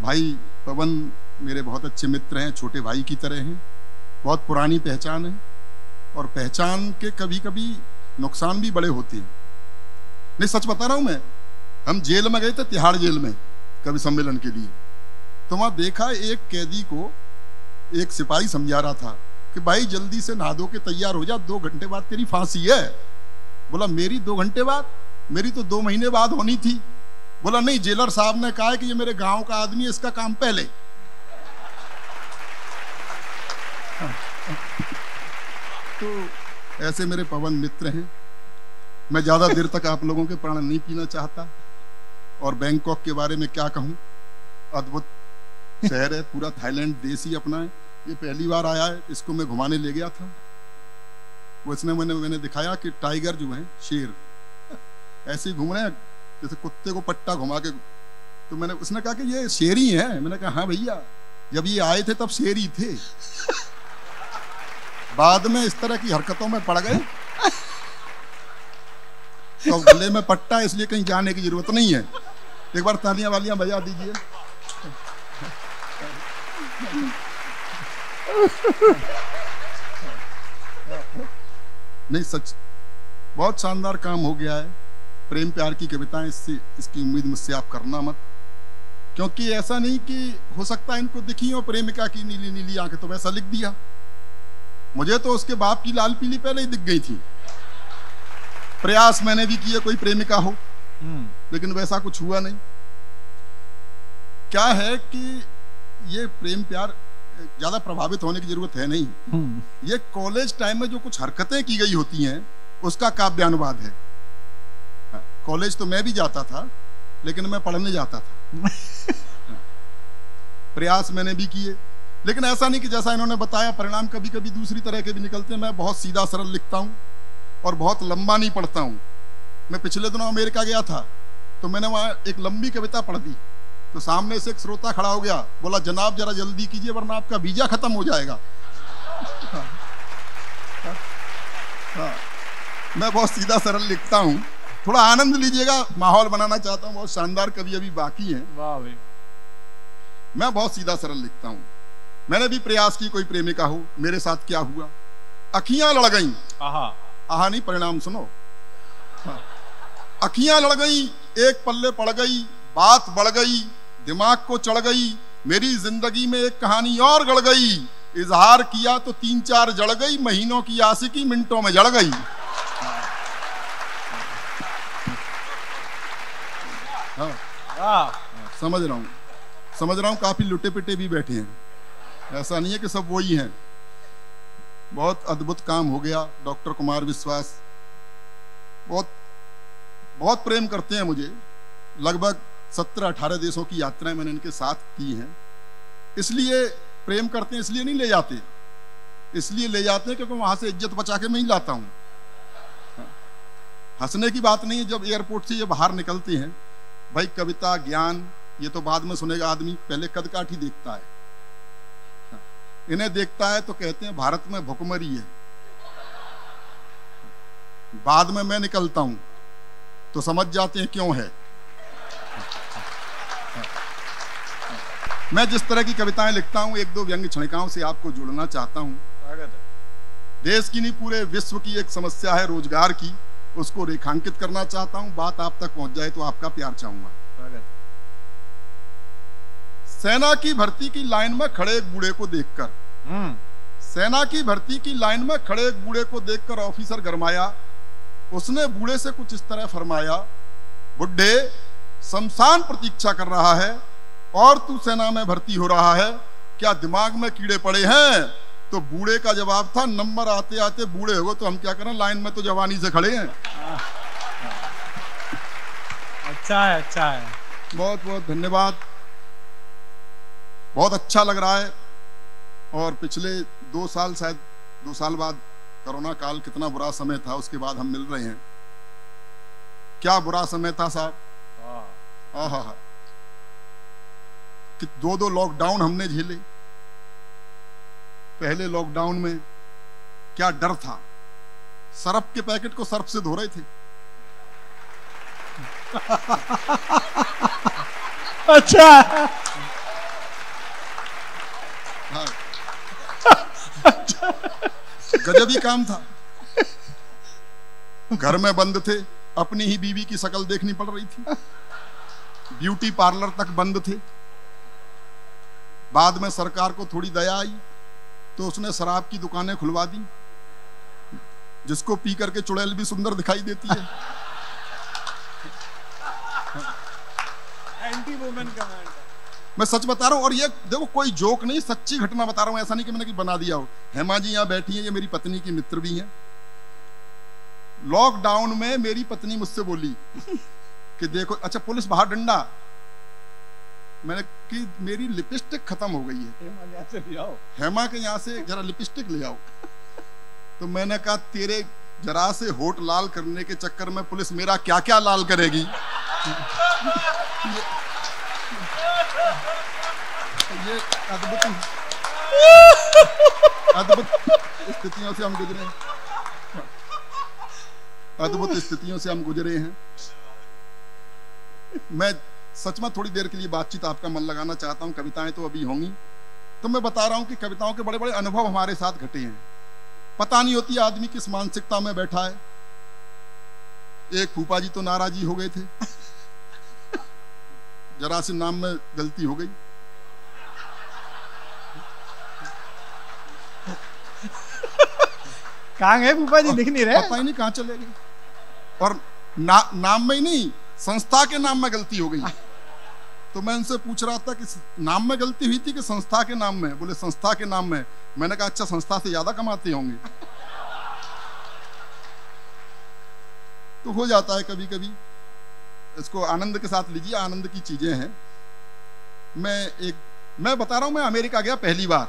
भाई पवन मेरे बहुत अच्छे मित्र हैं, छोटे भाई की तरह हैं, बहुत पुरानी पहचान है, और पहचान के कभी कभी नुकसान भी बड़े होते हैं। नहीं, सच बता रहा हूं मैं। हम जेल में गए थे, तिहाड़ जेल में, कवि सम्मेलन के लिए। तो वहां देखा एक कैदी को एक सिपाही समझा रहा था कि भाई जल्दी से नहा धो के तैयार हो जा, 2 घंटे बाद तेरी फांसी है। बोला मेरी 2 घंटे बाद? मेरी तो 2 महीने बाद होनी थी। बोला नहीं, जेलर साहब ने कहा है कि ये मेरे गांव का आदमी है, इसका काम पहले। तो ऐसे मेरे पवन मित्र हैं। मैं ज्यादा देर तक आप लोगों के प्राण नहीं पीना चाहता। और बैंकॉक के बारे में क्या कहूं, अद्भुत शहर है, पूरा थाईलैंड देश ही अपना है। ये पहली बार आया है, इसको मैं घुमाने ले गया था। वो इसने मैंने दिखाया कि टाइगर जो है, शेर ऐसे ही घूम रहे हैं जैसे कुत्ते को पट्टा घुमा के। तो मैंने, उसने कहा कि ये शेर ही है। मैंने कहा हाँ भैया, जब ये आए थे तब शेर ही थे, बाद में इस तरह की हरकतों में पड़ गए तो गले में पट्टा, इसलिए कहीं जाने की जरूरत नहीं है। एक बार तालियां वालियां बजा दीजिए। नहीं, सच बहुत शानदार काम हो गया है। प्रेम प्यार की कविताएं, इसकी उम्मीद मुझसे आप करना मत, क्योंकि ऐसा नहीं कि हो सकता है इनको दिखी हो प्रेमिका की नीली नीली आंखें, तो वैसा लिख दिया। मुझे तो उसके बाप की लाल पीली पहले ही दिख गई थी। प्रयास मैंने भी किए कोई प्रेमिका हो, लेकिन वैसा कुछ हुआ नहीं। क्या है कि ये प्रेम प्यार ज्यादा प्रभावित होने की जरूरत है नहीं। ये कॉलेज टाइम में जो कुछ हरकतें की गई होती हैं, उसका काव्यानुवाद है। कॉलेज तो मैं भी जाता था, लेकिन मैं पढ़ने जाता था। प्रयास मैंने भी किए, लेकिन ऐसा नहीं कि जैसा इन्होंने बताया परिणाम कभी कभी दूसरी तरह के भी निकलते हैं। मैं बहुत सीधा सरल लिखता हूँ और बहुत लंबा नहीं पढ़ता हूँ। मैं पिछले दिनों अमेरिका गया था, तो मैंने वहाँ एक लंबी कविता पढ़ दी। तो सामने से एक श्रोता खड़ा हो गया, बोला जनाब जरा जल्दी कीजिए वरना आपका वीजा खत्म हो जाएगा। मैं बहुत सीधा सरल लिखता हूँ, थोड़ा आनंद लीजिएगा, माहौल बनाना चाहता हूँ। बहुत शानदार कवि अभी बाकी हैं। वाह भाई। मैं बहुत सीधा सरल लिखता हूँ। मैंने भी प्रयास की कोई प्रेमिका हो, मेरे साथ क्या हुआ, अखियां लड़ गईं। आहा नहीं, परिणाम सुनो। अखियां लड़ गई, एक पल्ले पड़ गई, बात बढ़ गई, दिमाग को चढ़ गई, मेरी जिंदगी में एक कहानी और गड़ गई। इजहार किया तो 3-4 जड़ गई, महीनों की आशिकी मिनटों में जड़ गई। समझ रहा हूं काफी लुटे पिटे भी बैठे हैं, ऐसा नहीं है कि सब वही हैं। बहुत अद्भुत काम हो गया। डॉक्टर कुमार विश्वास बहुत बहुत प्रेम करते हैं मुझे। लगभग 17-18 देशों की यात्राएं मैंने इनके साथ की हैं। इसलिए प्रेम करते हैं, इसलिए नहीं ले जाते, इसलिए ले जाते हैं क्योंकि वहां से इज्जत बचा के मैं ही लाता हूं। हंसने की बात नहीं है जब एयरपोर्ट से ये बाहर निकलते हैं। भाई कविता ज्ञान ये तो बाद में सुनेगा आदमी, पहले कद काठ ही देखता है। इन्हें देखता है तो कहते हैं भारत में भुखमरी है। बाद में मैं निकलता हूं तो समझ जाते हैं क्यों है। मैं जिस तरह की कविताएं लिखता हूं, 1-2 व्यंग्य क्षणिकाओं से आपको जोड़ना चाहता हूं। देश की नहीं पूरे विश्व की एक समस्या है रोजगार की, उसको रेखांकित करना चाहता हूं। बात आप तक पहुंच जाए तो आपका प्यार चाहूंगा। सेना की भर्ती की लाइन में खड़े एक बूढ़े को देखकर, सेना की भर्ती की लाइन में खड़े एक बूढ़े को देखकर ऑफिसर गरमाया। उसने बूढ़े से कुछ इस तरह फरमाया, बुड्ढे शमशान प्रतीक्षा कर रहा है और तू सेना में भर्ती हो रहा है, क्या दिमाग में कीड़े पड़े हैं? तो बूढ़े का जवाब था, नंबर आते आते बूढ़े हो गए तो हम क्या करें, लाइन में तो जवानी से खड़े हैं। अच्छा है, अच्छा है। बहुत बहुत धन्यवाद। बहुत अच्छा लग रहा है। और पिछले 2 साल, शायद 2 साल बाद कोरोना काल, कितना बुरा समय था, उसके बाद हम मिल रहे हैं। क्या बुरा समय था साहब। हाँ, कि 2 लॉकडाउन हमने झेले। पहले लॉकडाउन में क्या डर था, सरफ के पैकेट को सर्फ से धो रहे थे। अच्छा। गजब ही काम था। घर में बंद थे, अपनी ही बीवी की शक्ल देखनी पड़ रही थी, ब्यूटी पार्लर तक बंद थे। बाद में सरकार को थोड़ी दया आई तो उसने शराब की दुकानें खुलवा दी, जिसको पी करके चुड़ैल भी सुंदर दिखाई देती है। Anti women command. मैं सच बता रहा हूं, और ये देखो कोई जोक नहीं, सच्ची घटना बता रहा हूं, ऐसा नहीं कि मैंने कि बना दिया हो। हेमा जी यहाँ बैठी हैं, ये मेरी पत्नी की मित्र भी हैं। लॉकडाउन में मेरी पत्नी मुझसे बोली कि देखो, अच्छा पुलिस बाहर डंडा, मैंने कि मेरी लिपस्टिक खत्म हो गई है, हेमा के यहाँ से जरा लिपस्टिक ले आओ। तो मैंने कहा तेरे जरा से होठ लाल करने के चक्कर में पुलिस मेरा क्या क्या लाल करेगी। ये अद्भुत स्थितियों से हम गुजरे हैं, अद्भुत स्थितियों से हम गुजरे हैं। मैं सच में थोड़ी देर के लिए बातचीत आपका मन लगाना चाहता हूं, कविताएं तो अभी होंगी। तो मैं बता रहा हूं कि कविताओं के बड़े बड़े अनुभव हमारे साथ घटे हैं। पता नहीं होती आदमी किस मानसिकता में बैठा है। एक फूफा जी तो नाराज ही हो गए थे, जरा से नाम में गलती हो गई। कहाँ गए फूफा जी, दिख नहीं रहे, पता ही नहीं कहाँ चले गए। और नाम में ही नहीं, संस्था के नाम में गलती हो गई। तो मैं उनसे पूछ रहा था कि नाम में गलती हुई थी कि संस्था के नाम में। बोले संस्था के नाम में। मैंने कहा अच्छा, संस्था से ज्यादा कमाते होंगे। तो हो जाता है कभी कभी, इसको आनंद के साथ लीजिए, आनंद की चीजें हैं। मैं बता रहा हूं, मैं अमेरिका गया पहली बार,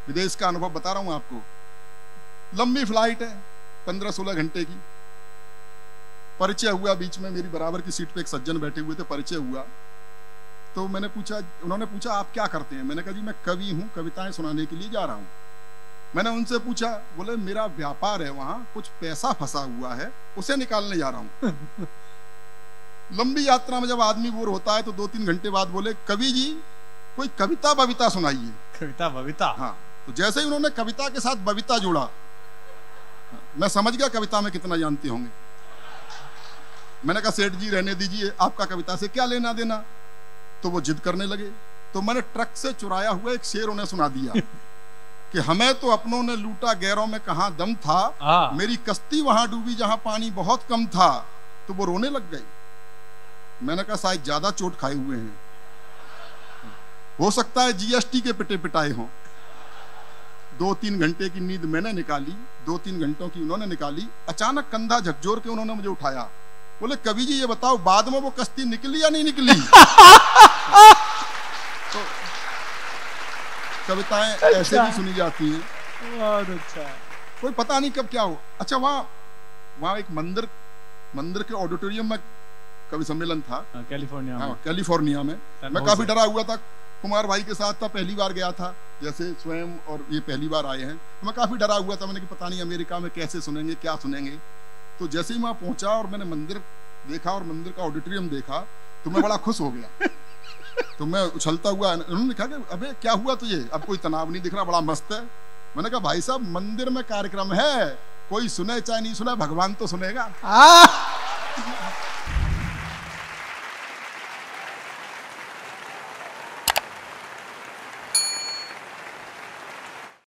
विदेश का अनुभव बता रहा हूं आपको। लंबी फ्लाइट है, 15-16 घंटे की। परिचय हुआ बीच में, मेरी बराबर की सीट पे एक सज्जन बैठे हुए थे, परिचय हुआ। तो मैंने पूछा, उन्होंने पूछा आप क्या करते हैं? मैंने कहा जी मैं कवि हूं, कविताएं सुनाने के लिए जा रहा हूं। मैंने उनसे पूछा, बोले मेरा व्यापार है, वहां कुछ पैसा फंसा हुआ है, उसे निकालने जा रहा हूं। लंबी यात्रा में जब आदमी बोर होता है तो 2-3 घंटे बाद बोले कवि जी कोई कविता बविता सुनाइए। कविता बविता? हाँ। तो जैसे ही उन्होंने कविता के साथ बविता जोड़ा, मैं समझ गया कविता में कितना जानते होंगे। मैंने कहा सेठ जी रहने दीजिए, आपका कविता से क्या लेना देना। तो वो जिद करने लगे। तो मैंने ट्रक से चुराया हुआ एक शेर उन्हें सुना दिया कि हमें तो अपनों ने लूटा, गैरों में कहां दम था, मेरी कश्ती वहां डूबी जहां पानी बहुत कम था। तो वो रोने लग गए। मैंने कहा शायद ज्यादा चोट खाए हुए हैं, हो सकता है जीएसटी के पिटे पिटाए हों। 2-3 घंटे की नींद मैंने निकाली, 2-3 घंटों की उन्होंने निकाली। अचानक कंधा झकझोर के उन्होंने मुझे उठाया। बोले कवि जी ये बताओ बाद में वो कश्ती निकली या नहीं निकली? तो कविताएं ऐसे भी सुनी जाती हैं। बहुत अच्छा। कोई पता नहीं कब क्या हो। अच्छा, वहाँ एक मंदिर के ऑडिटोरियम में कवि सम्मेलन था, कैलिफोर्निया में। कैलिफोर्निया में। मैं काफी डरा हुआ था, कुमार भाई के साथ था, पहली बार गया था, जैसे स्वयं और ये पहली बार आए हैं। तो मैं काफी डरा हुआ था, मैंने कि पता नहीं अमेरिका में कैसे सुनेंगे, क्या सुनेंगे। तो जैसे ही वहां पहुंचा और मैंने मंदिर देखा और मंदिर का ऑडिटोरियम देखा तो मैं बड़ा खुश हो गया। तो मैं उछलता हुआ, उन्होंने लिखा कि अबे क्या हुआ तुझे, अब कोई तनाव नहीं दिख रहा, बड़ा मस्त है। मैंने कहा भाई साहब मंदिर में कार्यक्रम है, कोई सुने चाहे नहीं सुने, भगवान तो सुनेगा।